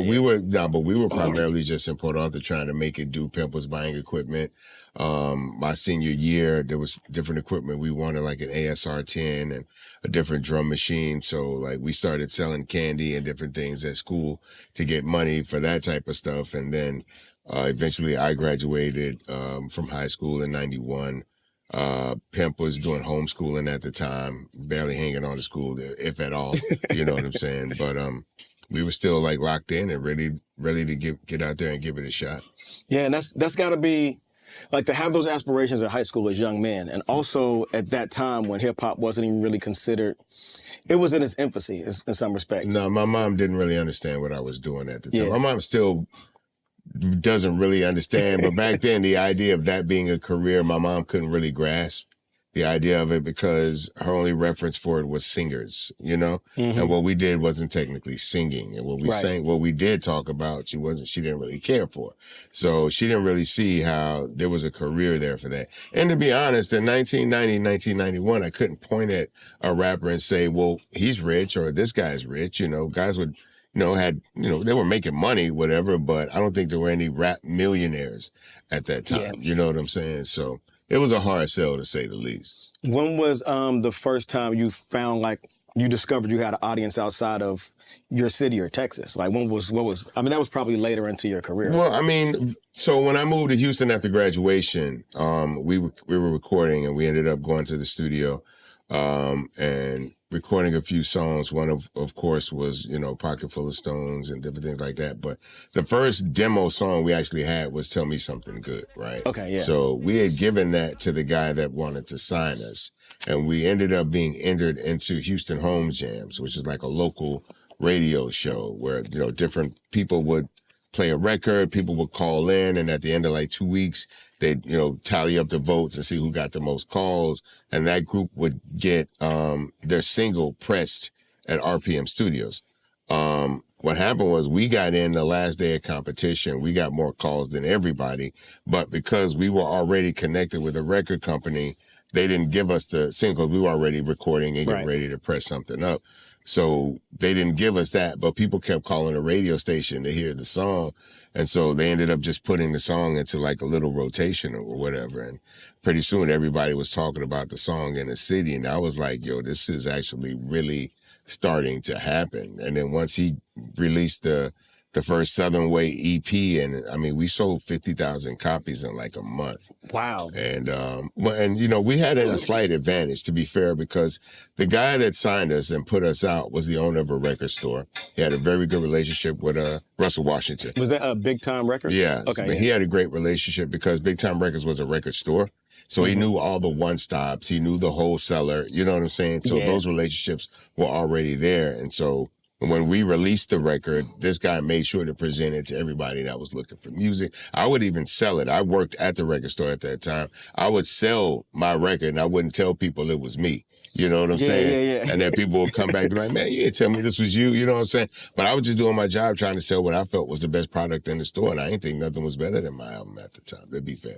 but we were primarily just in Port Arthur trying to make it do. Pimp was buying equipment. My senior year, there was different equipment. We wanted like an ASR 10 and a different drum machine. So like we started selling candy and different things at school to get money for that type of stuff. And then, eventually I graduated, from high school in 91. Pimp was doing homeschooling at the time, barely hanging on to school, if at all, you know what I'm saying? But, we were still like locked in and ready to get out there and give it a shot. Yeah. And that's gotta be, like, to have those aspirations in high school as young men, and also at that time when hip hop wasn't even really considered, it was in its infancy in some respects. No, my mom didn't really understand what I was doing at the time. Yeah. My mom still doesn't really understand, but back then the idea of that being a career, my mom couldn't really grasp the idea of it because her only reference for it was singers, you know? Mm-hmm. And what we did wasn't technically singing. And what we sang, what we did talk about, she didn't really care for. So she didn't really see how there was a career there for that. And to be honest, in 1990, 1991, I couldn't point at a rapper and say, well, he's rich or this guy's rich. You know, guys would, they were making money, whatever, but I don't think there were any rap millionaires at that time. Yeah. You know what I'm saying? So it was a hard sell, to say the least. When was the first time you found, like, you discovered you had an audience outside of your city or Texas? Like, what was, I mean, that was probably later into your career. Well, I mean, so when I moved to Houston after graduation, we were recording and we ended up going to the studio, and recording a few songs. One of course was, Pocket Full of Stones and different things like that. But the first demo song we actually had was Tell Me Something Good, right? Okay, yeah. So we had given that to the guy that wanted to sign us. And we ended up being entered into Houston Home Jams, which is like a local radio show where, different people would play a record, people would call in, and at the end of like 2 weeks, they'd, tally up the votes and see who got the most calls. And that group would get, their single pressed at RPM Studios. What happened was we got in the last day of competition. We got more calls than everybody, but because we were already connected with a record company, they didn't give us the single. We were already recording and getting ready to press something up. So they didn't give us that, but people kept calling the radio station to hear the song. And so they ended up just putting the song into like a little rotation or whatever. And pretty soon everybody was talking about the song in the city. And I was like, yo, this is actually really starting to happen. And then once he released the first Southern Way EP, and I mean, we sold 50,000 copies in like a month. Wow. And, we had a slight advantage, to be fair, because the guy that signed us and put us out was the owner of a record store. He had a very good relationship with, Russell Washington. Was that a Big Time Records? Yeah. Okay. But he had a great relationship because Big Time Records was a record store. So he knew all the one-stops. He knew the wholesaler. You know what I'm saying? So those relationships were already there. And so when we released the record, this guy made sure to present it to everybody that was looking for music. I would even sell it. I worked at the record store at that time. I would sell my record and I wouldn't tell people it was me. You know what I'm saying? Yeah. And then people would come back and be like, man, you didn't tell me this was you. You know what I'm saying? But I was just doing my job trying to sell what I felt was the best product in the store. And I didn't think nothing was better than my album at the time, to be fair.